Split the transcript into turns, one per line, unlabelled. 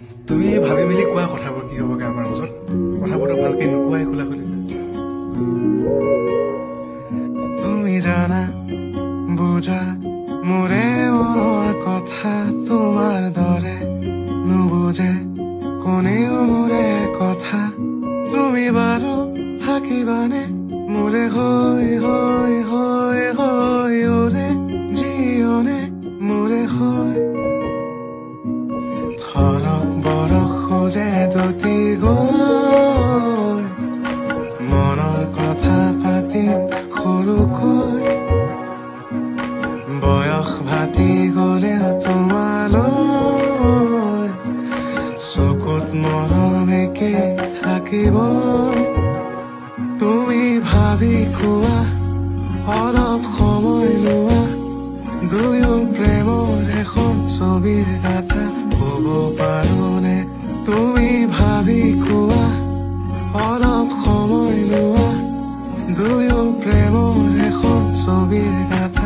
তুমি ভাবি মেলি কোৱা কথাবোৰ কি হ'বগে আমাৰ মাজত কথাবোৰতো ভালকে নোকোৱাই খোলা খুলি
তুমি জানা বুজা মোৰে মনৰ কথা তোমাৰ দৰে নুবুজে কোনেও মোৰে কথা তুমি বাৰু থাকিবানে মোৰে হৈ হৈ হৈ হৈ ওৰে জীৱনে মোৰে হৈ ধৰক বৰক খোজে দুটি গৈ মনৰ কথা পাতি সৰুকৈ বয়স ভাতি গলেও তোমালৈ চকুত মৰম একে থাকিবই তুমি ভাবি কোৱা অলপ সময় লোৱা দুয়ো প্ৰেমৰ এখন ছবিৰ কথা ক'ব পাৰোনে তুমি ভাবি কোৱা অলপ সময় লোৱা দুয়ো প্ৰেমৰ এখন ছবিৰ কথা